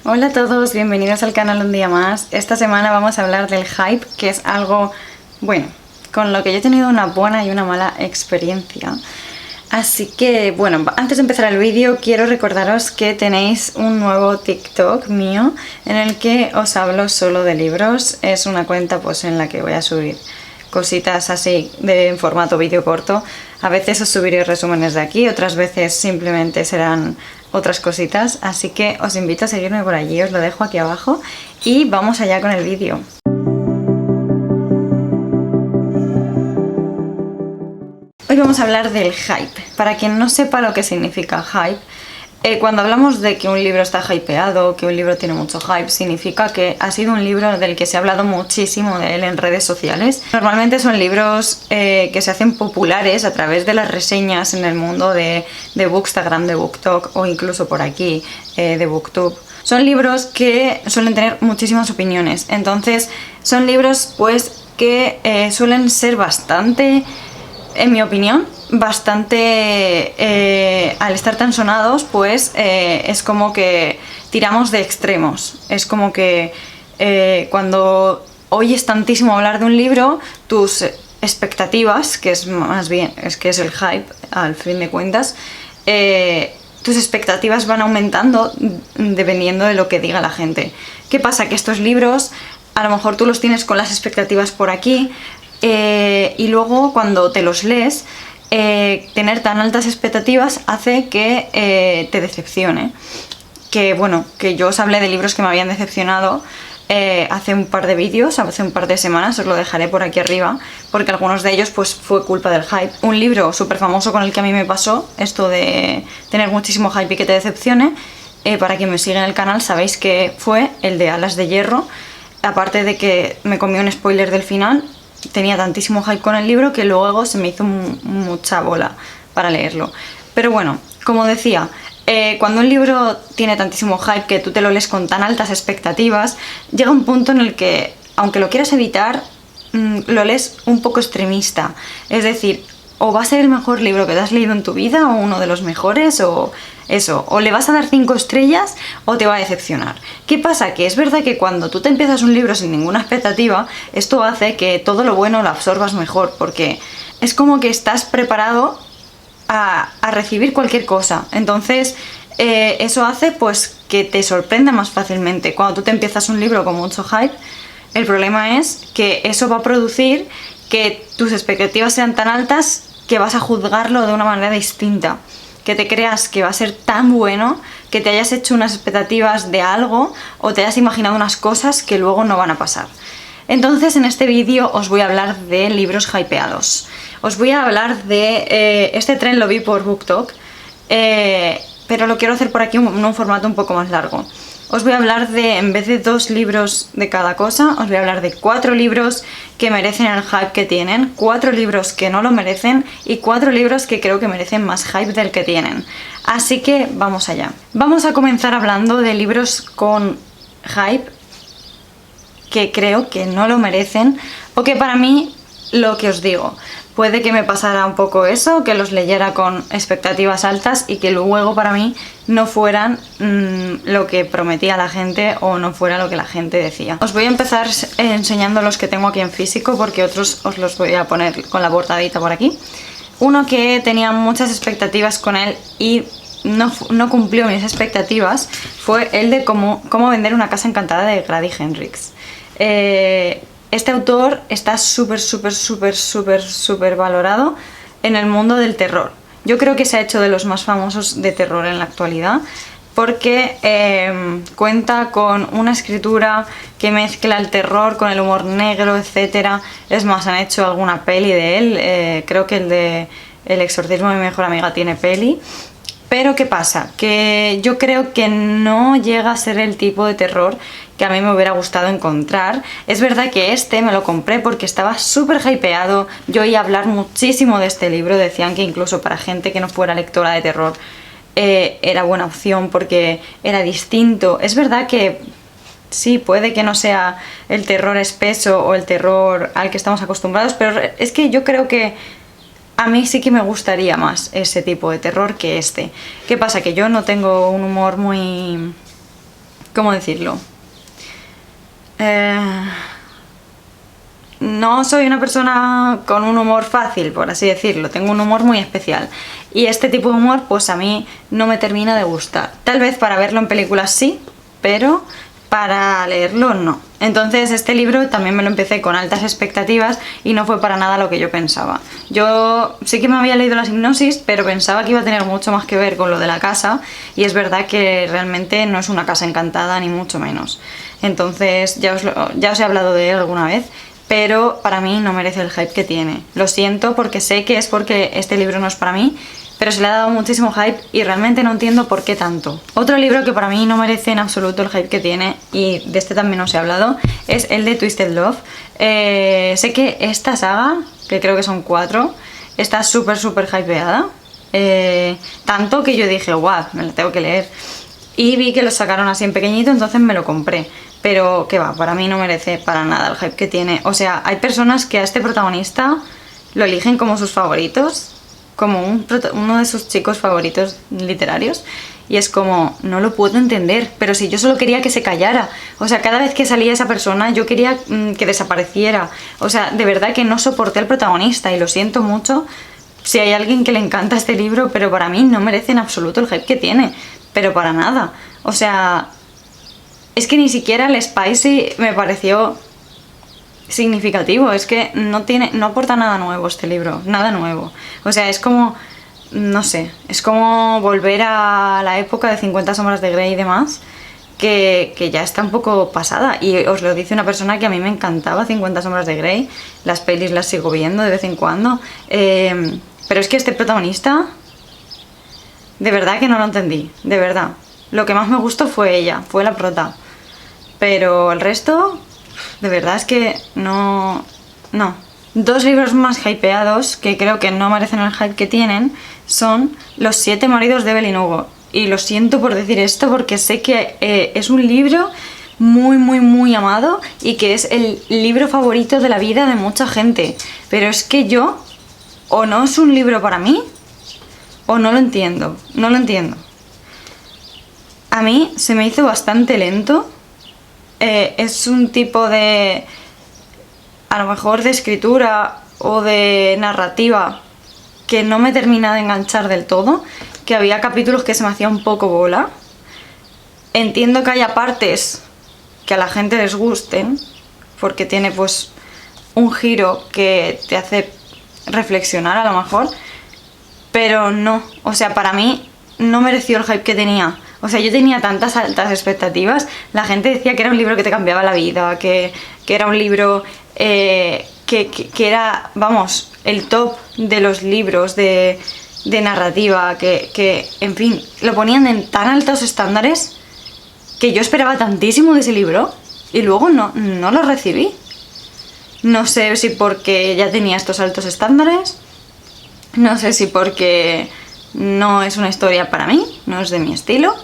Hola a todos, bienvenidos al canal un día más. Esta semana vamos a hablar del hype, que es algo, bueno, con lo que yo he tenido una buena y una mala experiencia. Así que, bueno, antes de empezar el vídeo quiero recordaros que tenéis un nuevo TikTok mío en el que os hablo solo de libros. Es una cuenta pues en la que voy a subir cositas así en formato vídeo corto. A veces os subiré resúmenes de aquí, otras veces simplemente serán otras cositas, así que os invito a seguirme por allí, os lo dejo aquí abajo y vamos allá con el vídeo. Hoy vamos a hablar del hype. Para quien no sepa lo que significa hype, cuando hablamos de que un libro está hypeado, que un libro tiene mucho hype, significa que ha sido un libro del que se ha hablado muchísimo de él en redes sociales. Normalmente son libros que se hacen populares a través de las reseñas en el mundo de Bookstagram, de BookTok o incluso por aquí de BookTube. Son libros que suelen tener muchísimas opiniones, entonces son libros pues que suelen ser bastante, en mi opinión, bastante, al estar tan sonados, pues es como que tiramos de extremos. Es como que cuando oyes tantísimo hablar de un libro, tus expectativas, que es más bien, es que es el hype, al fin de cuentas, tus expectativas van aumentando dependiendo de lo que diga la gente. ¿Qué pasa? Que estos libros, a lo mejor tú los tienes con las expectativas por aquí, y luego cuando te los lees, tener tan altas expectativas hace que te decepcione. Que bueno, que yo os hablé de libros que me habían decepcionado hace un par de vídeos, hace un par de semanas, os lo dejaré por aquí arriba, porque algunos de ellos pues fue culpa del hype. Un libro súper famoso con el que a mí me pasó esto de tener muchísimo hype y que te decepcione, para quien me sigue en el canal sabéis que fue el de Alas de Hierro. Aparte de que me comí un spoiler del final, tenía tantísimo hype con el libro que luego se me hizo mucha bola para leerlo. Pero bueno, como decía, cuando un libro tiene tantísimo hype que tú te lo lees con tan altas expectativas, llega un punto en el que, aunque lo quieras evitar, lo lees un poco extremista. Es decir, o va a ser el mejor libro que te has leído en tu vida, o uno de los mejores, o eso, o le vas a dar 5 estrellas o te va a decepcionar. ¿Qué pasa? Que es verdad que cuando tú te empiezas un libro sin ninguna expectativa, esto hace que todo lo bueno lo absorbas mejor, porque es como que estás preparado a recibir cualquier cosa. Entonces eso hace pues que te sorprenda más fácilmente. Cuando tú te empiezas un libro con mucho hype, el problema es que eso va a producir que tus expectativas sean tan altas que vas a juzgarlo de una manera distinta, que te creas que va a ser tan bueno, que te hayas hecho unas expectativas de algo o te hayas imaginado unas cosas que luego no van a pasar. Entonces en este vídeo os voy a hablar de libros hypeados. Os voy a hablar de... este tren lo vi por BookTok, pero lo quiero hacer por aquí en un formato un poco más largo. Os voy a hablar de, en vez de 2 libros de cada cosa, os voy a hablar de 4 libros que merecen el hype que tienen, 4 libros que no lo merecen y 4 libros que creo que merecen más hype del que tienen. Así que vamos allá. Vamos a comenzar hablando de libros con hype que creo que no lo merecen, o que para mí, lo que os digo, puede que me pasara un poco eso, que los leyera con expectativas altas y que luego para mí no fueran lo que prometía la gente o no fuera lo que la gente decía. Os voy a empezar enseñando los que tengo aquí en físico, porque otros os los voy a poner con la portadita por aquí. Uno que tenía muchas expectativas con él y no cumplió mis expectativas fue el de cómo vender una casa encantada de Grady Hendrix. Este autor está súper valorado en el mundo del terror. Yo creo que se ha hecho de los más famosos de terror en la actualidad, porque cuenta con una escritura que mezcla el terror con el humor negro, etc. Es más, han hecho alguna peli de él, creo que el de El exorcismo de mi mejor amiga tiene peli. Pero ¿qué pasa? Que yo creo que no llega a ser el tipo de terror que a mí me hubiera gustado encontrar. Es verdad que este me lo compré porque estaba súper hypeado. Yo oí hablar muchísimo de este libro. Decían que incluso para gente que no fuera lectora de terror era buena opción porque era distinto. Es verdad que sí, puede que no sea el terror espeso o el terror al que estamos acostumbrados, pero es que yo creo que a mí sí que me gustaría más ese tipo de terror que este. ¿Qué pasa? Que yo no tengo un humor muy ¿cómo decirlo? No soy una persona con un humor fácil, por así decirlo, tengo un humor muy especial. Y este tipo de humor, pues a mí no me termina de gustar. Tal vez para verlo en películas sí, pero para leerlo no. Entonces este libro también me lo empecé con altas expectativas y no fue para nada lo que yo pensaba. Yo sí que me había leído la sinopsis, pero pensaba que iba a tener mucho más que ver con lo de la casa, y es verdad que realmente no es una casa encantada ni mucho menos. Entonces ya os he hablado de él alguna vez, pero para mí no merece el hype que tiene. Lo siento, porque sé que es porque este libro no es para mí, pero se le ha dado muchísimo hype y realmente no entiendo por qué tanto. Otro libro que para mí no merece en absoluto el hype que tiene, y de este también os he hablado, es el de Twisted Love. Sé que esta saga, que creo que son 4, está súper hypeada. Tanto que yo dije, guau, me la tengo que leer. Y vi que lo sacaron así en pequeñito, entonces me lo compré. Pero que va, para mí no merece para nada el hype que tiene. O sea, hay personas que a este protagonista lo eligen como sus favoritos, como uno de sus chicos favoritos literarios, y es como, no lo puedo entender, pero si yo solo quería que se callara. O sea, cada vez que salía esa persona yo quería que desapareciera. O sea, de verdad que no soporté al protagonista, y lo siento mucho si hay alguien que le encanta este libro, pero para mí no merece en absoluto el hype que tiene, pero para nada. O sea, es que ni siquiera el spicy me pareció significativo. Es que no aporta nada nuevo este libro, nada nuevo. O sea, es como, no sé, es como volver a la época de 50 sombras de Grey y demás, que ya está un poco pasada. Y os lo dice una persona que a mí me encantaba 50 sombras de Grey, las pelis las sigo viendo de vez en cuando, pero es que este protagonista, de verdad que no lo entendí, de verdad. Lo que más me gustó fue ella, fue la prota. Pero el resto, de verdad es que no. Dos libros más hypeados que creo que no merecen el hype que tienen son Los 7 maridos de Evelyn Hugo. Y lo siento por decir esto, porque sé que es un libro muy amado y que es el libro favorito de la vida de mucha gente. Pero es que yo, o no es un libro para mí, o no lo entiendo. A mí se me hizo bastante lento. Es un tipo de, a lo mejor, de escritura o de narrativa que no me termina de enganchar del todo, que había capítulos que se me hacía un poco bola. Entiendo que haya partes que a la gente les gusten, porque tiene pues un giro que te hace reflexionar a lo mejor, pero no, o sea, para mí no mereció el hype que tenía. O sea, yo tenía tantas altas expectativas. La gente decía que era un libro que te cambiaba la vida, que era un libro que era, vamos, el top de los libros de narrativa, que, en fin, lo ponían en tan altos estándares que yo esperaba tantísimo de ese libro y luego no lo recibí. No sé si porque ya tenía estos altos estándares, no sé si porque no es una historia para mí, no es de mi estilo,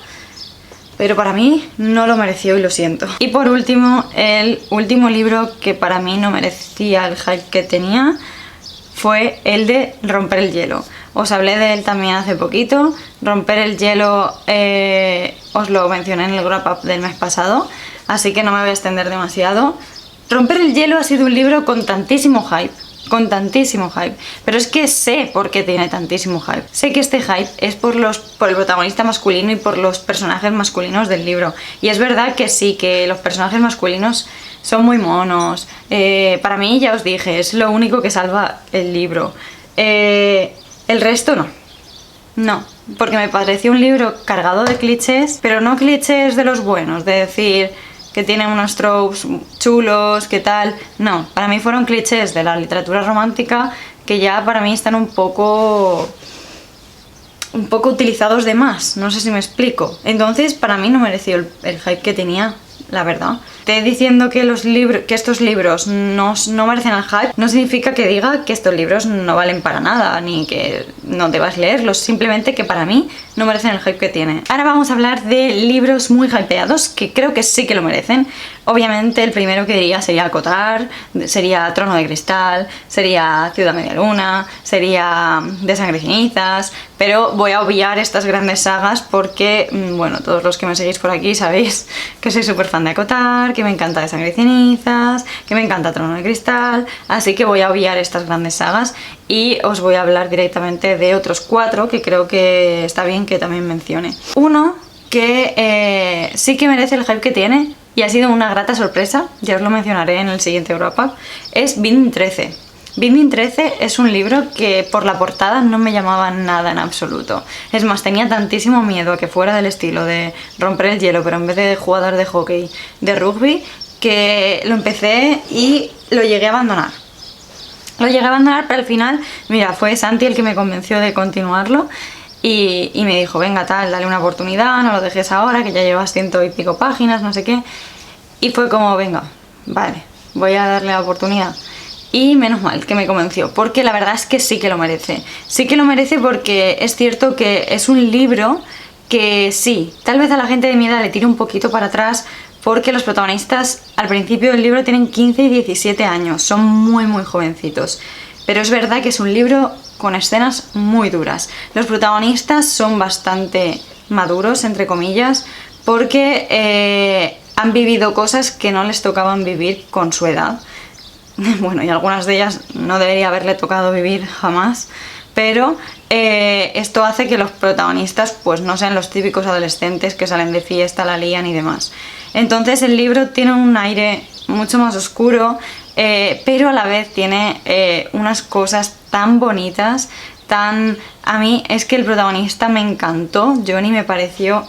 pero para mí no lo mereció y lo siento. Y por último, el último libro que para mí no merecía el hype que tenía fue el de Romper el hielo. Os hablé de él también hace poquito. Romper el hielo os lo mencioné en el wrap up del mes pasado, así que no me voy a extender demasiado. Romper el hielo ha sido un libro con tantísimo hype, pero es que sé por qué tiene tantísimo hype. Sé que este hype es por el protagonista masculino y por los personajes masculinos del libro, y es verdad que sí, que los personajes masculinos son muy monos. Para mí, ya os dije, es lo único que salva el libro. El resto no, porque me pareció un libro cargado de clichés, pero no clichés de los buenos, de decir que tiene unos tropes chulos, que tal. No, para mí fueron clichés de la literatura romántica que ya para mí están un poco utilizados de más, no sé si me explico. Entonces para mí no mereció el hype que tenía, la verdad. Te diciendo que estos libros no merecen el hype no significa que diga que estos libros no valen para nada, ni que no debas leerlos, simplemente que para mí no merecen el hype que tiene. Ahora vamos a hablar de libros muy hypeados, que creo que sí que lo merecen. Obviamente el primero que diría sería Acotar, sería Trono de Cristal, sería Ciudad Media Luna, sería De Sangre y Cenizas, pero voy a obviar estas grandes sagas porque, bueno, todos los que me seguís por aquí sabéis que soy súper fan de Acotar, que me encanta De Sangre y Cenizas, que me encanta Trono de Cristal, así que voy a obviar estas grandes sagas y os voy a hablar directamente de otros 4 que creo que está bien que también mencione. Uno que sí que merece el hype que tiene y ha sido una grata sorpresa, ya os lo mencionaré en el siguiente Europa, es Binding 13. Binding 13 es un libro que por la portada no me llamaba nada en absoluto. Es más, tenía tantísimo miedo a que fuera del estilo de romper el hielo, pero en vez de jugador de hockey, de rugby, que lo empecé y lo llegué a abandonar. Lo llegué a abandonar, pero al final, mira, fue Santi el que me convenció de continuarlo y me dijo, venga tal, dale una oportunidad, no lo dejes ahora, que ya llevas 100 y pico páginas, no sé qué. Y fue como, venga, vale, voy a darle la oportunidad. Y menos mal que me convenció, porque la verdad es que sí que lo merece. Sí que lo merece porque es cierto que es un libro que sí, tal vez a la gente de mi edad le tire un poquito para atrás, porque los protagonistas al principio del libro tienen 15 y 17 años, son muy jovencitos. Pero es verdad que es un libro con escenas muy duras. Los protagonistas son bastante maduros, entre comillas, porque han vivido cosas que no les tocaban vivir con su edad. Bueno, y algunas de ellas no debería haberle tocado vivir jamás, pero esto hace que los protagonistas pues no sean los típicos adolescentes que salen de fiesta, la lían y demás. Entonces el libro tiene un aire mucho más oscuro, pero a la vez tiene unas cosas tan bonitas, tan... A mí es que el protagonista me encantó, Johnny me pareció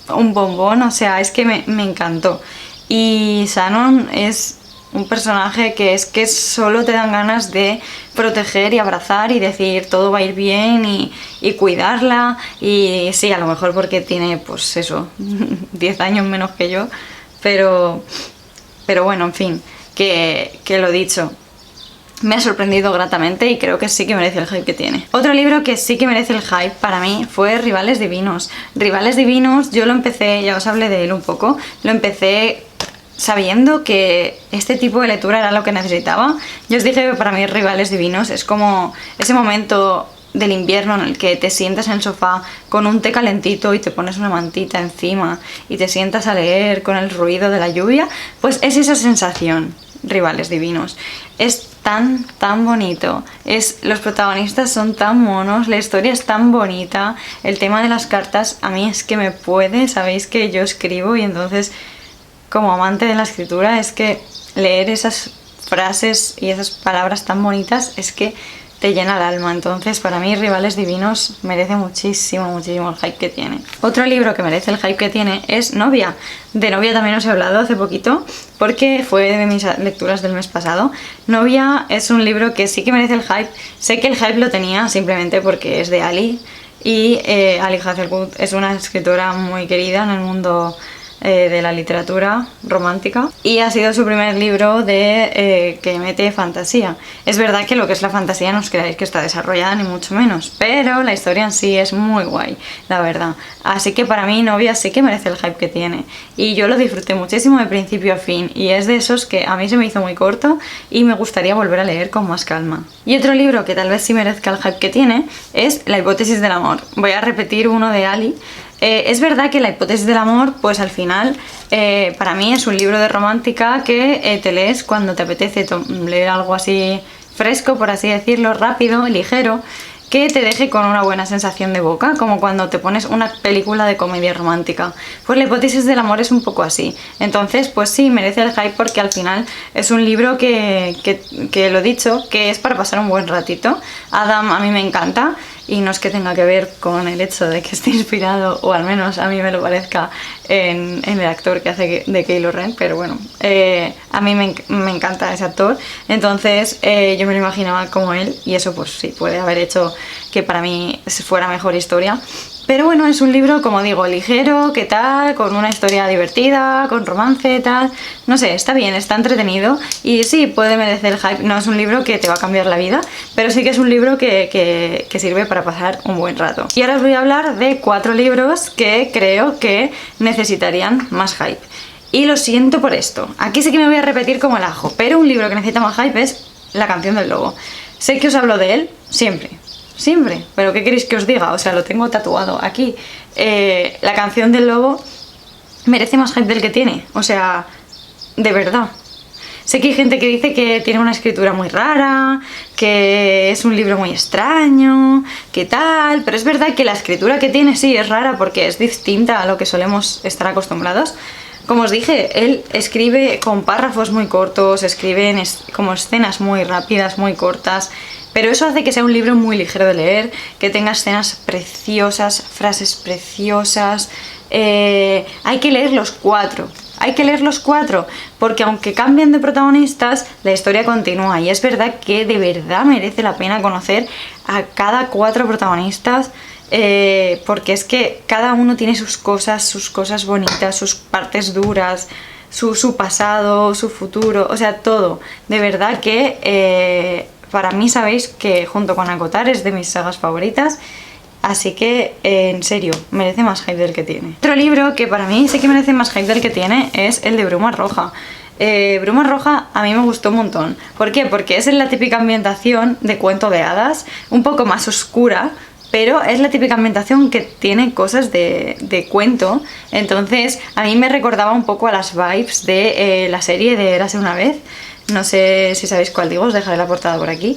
un bombón, o sea, es que me encantó. Y Shannon es un personaje que es que solo te dan ganas de proteger y abrazar y decir todo va a ir bien y cuidarla. Y sí, a lo mejor porque tiene, pues eso, 10 años menos que yo, pero bueno, en fin, que lo dicho, me ha sorprendido gratamente y creo que sí que merece el hype que tiene. Otro libro que sí que merece el hype para mí fue Rivales Divinos. Rivales Divinos yo lo empecé, ya os hablé de él un poco, lo empecé sabiendo que este tipo de lectura era lo que necesitaba. Yo os dije que para mí Rivales Divinos es como ese momento del invierno en el que te sientas en el sofá con un té calentito y te pones una mantita encima y te sientas a leer con el ruido de la lluvia, pues es esa sensación, Rivales Divinos. Es tan bonito, los protagonistas son tan monos, la historia es tan bonita, el tema de las cartas a mí es que me puede, sabéis que yo escribo y entonces como amante de la escritura es que leer esas frases y esas palabras tan bonitas es que te llena el alma. Entonces para mí Rivales Divinos merece muchísimo el hype que tiene. Otro libro que merece el hype que tiene es Novia. De Novia también os he hablado hace poquito porque fue de mis lecturas del mes pasado. Novia es un libro que sí que merece el hype. Sé que el hype lo tenía simplemente porque es de Ali y Ali Hazelwood es una escritora muy querida en el mundo de la literatura romántica y ha sido su primer libro de que mete fantasía. Es verdad que lo que es la fantasía no os creáis que está desarrollada ni mucho menos, pero la historia en sí es muy guay, la verdad. Así que para mí Novia sí que merece el hype que tiene y yo lo disfruté muchísimo de principio a fin y es de esos que a mí se me hizo muy corto y me gustaría volver a leer con más calma. Y otro libro que tal vez sí merezca el hype que tiene es La hipótesis del amor. Voy a repetir uno de Ali. Es verdad que La hipótesis del amor, pues al final, para mí es un libro de romántica que te lees cuando te apetece leer algo así fresco, por así decirlo, rápido, ligero, que te deje con una buena sensación de boca, como cuando te pones una película de comedia romántica. Pues La hipótesis del amor es un poco así. Entonces, pues sí, merece el hype porque al final es un libro que lo he dicho, que es para pasar un buen ratito. Adam a mí me encanta. Y no es que tenga que ver con el hecho de que esté inspirado, o al menos a mí me lo parezca, en el actor que hace de Kylo Ren, pero bueno, a mí me encanta ese actor, entonces yo me lo imaginaba como él y eso pues sí, puede haber hecho que para mí fuera mejor historia, Pero bueno, es un libro, como digo, ligero, ¿qué tal? Con una historia divertida, con romance, tal. No sé, está bien, está entretenido. Y sí, puede merecer el hype. No es un libro que te va a cambiar la vida, pero sí que es un libro que sirve para pasar un buen rato. Y ahora os voy a hablar de 4 libros que creo que necesitarían más hype. Y lo siento por esto. Aquí sí que me voy a repetir como el ajo, pero un libro que necesita más hype es La canción del lobo. Sé que os hablo de él siempre. Siempre, pero ¿qué queréis que os diga? O sea, lo tengo tatuado aquí. La canción del lobo merece más hype del que tiene. O sea, de verdad. Sé que hay gente que dice que tiene una escritura muy rara, que es un libro muy extraño, que tal, pero es verdad que la escritura que tiene sí es rara porque es distinta a lo que solemos estar acostumbrados. Como os dije, él escribe con párrafos muy cortos, escribe como escenas muy rápidas, muy cortas, pero eso hace que sea un libro muy ligero de leer, que tenga escenas preciosas, frases preciosas. Hay que leer los 4. Hay que leer los 4, porque aunque cambien de protagonistas, la historia continúa. Y es verdad que de verdad merece la pena conocer a cada 4 protagonistas, porque es que cada uno tiene sus cosas bonitas, sus partes duras, su pasado, su futuro, o sea, todo. De verdad que para mí sabéis que junto con Acotar es de mis sagas favoritas. Así que, en serio, merece más hype del que tiene. Otro libro que para mí sí que merece más hype del que tiene es el de Bruma Roja. Bruma Roja a mí me gustó un montón. ¿Por qué? Porque es la típica ambientación de cuento de hadas, un poco más oscura, pero es la típica ambientación que tiene cosas de cuento. Entonces, a mí me recordaba un poco a las vibes de la serie de Érase una vez. No sé si sabéis cuál digo, os dejaré la portada por aquí.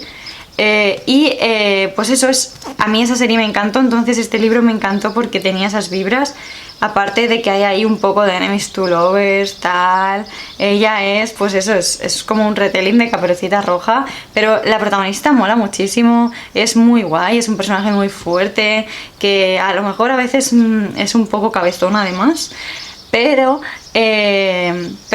Pues eso es, a mí esa serie me encantó, entonces este libro me encantó porque tenía esas vibras, aparte de que hay ahí un poco de enemies to lovers, tal. Ella es, pues eso, es como un retelling de Caperucita Roja, pero la protagonista mola muchísimo, es muy guay, es un personaje muy fuerte, que a lo mejor a veces es un poco cabezona además, pero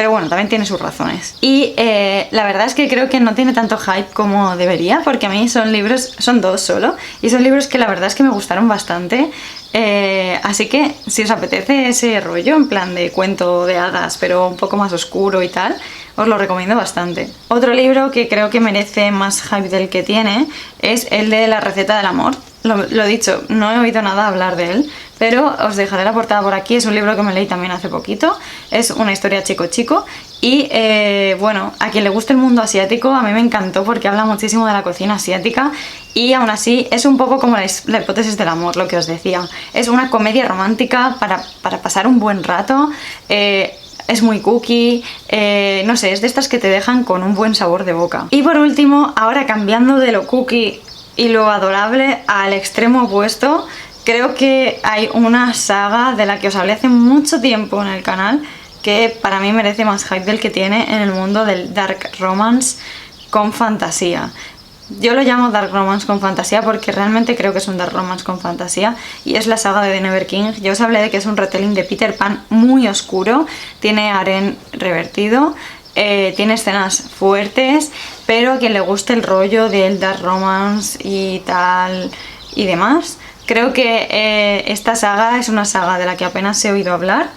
bueno, también tiene sus razones. Y la verdad es que creo que no tiene tanto hype como debería, porque a mí son 2 solo, y son libros que la verdad es que me gustaron bastante. Así que si os apetece ese rollo, en plan de cuento de hadas, pero un poco más oscuro y tal, os lo recomiendo bastante. Otro libro que creo que merece más hype del que tiene es el de La receta del amor. Lo dicho, no he oído nada hablar de él, pero os dejaré la portada por aquí. Es un libro que me leí también hace poquito, es una historia chico-chico y bueno, a quien le guste el mundo asiático a mí me encantó porque habla muchísimo de la cocina asiática y aún así es un poco como la hipótesis del amor, lo que os decía. Es una comedia romántica para pasar un buen rato. Es muy cookie, no sé, es de estas que te dejan con un buen sabor de boca. Y por último, ahora cambiando de lo cookie y lo adorable al extremo opuesto, creo que hay una saga de la que os hablé hace mucho tiempo en el canal que para mí merece más hype del que tiene en el mundo del dark romance con fantasía. Yo lo llamo dark romance con fantasía porque realmente creo que es un dark romance con fantasía y es la saga de The Never King. Yo os hablé de que es un retelling de Peter Pan muy oscuro, tiene harén revertido, tiene escenas fuertes, pero a quien le guste el rollo del dark romance y tal y demás, creo que esta saga es una saga de la que apenas he oído hablar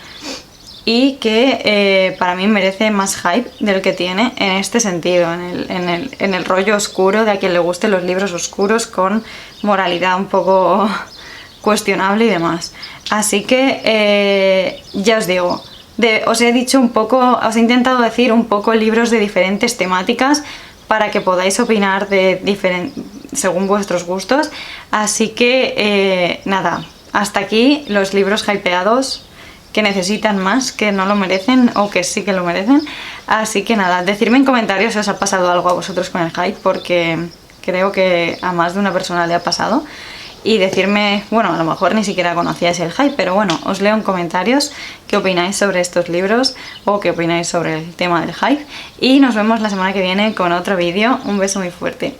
y que para mí merece más hype del que tiene en este sentido, en el rollo oscuro de a quien le gusten los libros oscuros con moralidad un poco cuestionable y demás. Así que ya os digo, os he dicho un poco, os he intentado decir un poco libros de diferentes temáticas para que podáis opinar según vuestros gustos. Así que nada, hasta aquí los libros hypeados que necesitan más, que no lo merecen o que sí que lo merecen. Así que nada, decidme en comentarios si os ha pasado algo a vosotros con el hype, porque creo que a más de una persona le ha pasado. Y decirme, bueno, a lo mejor ni siquiera conocíais el hype, pero bueno, os leo en comentarios qué opináis sobre estos libros o qué opináis sobre el tema del hype. Y nos vemos la semana que viene con otro vídeo. Un beso muy fuerte.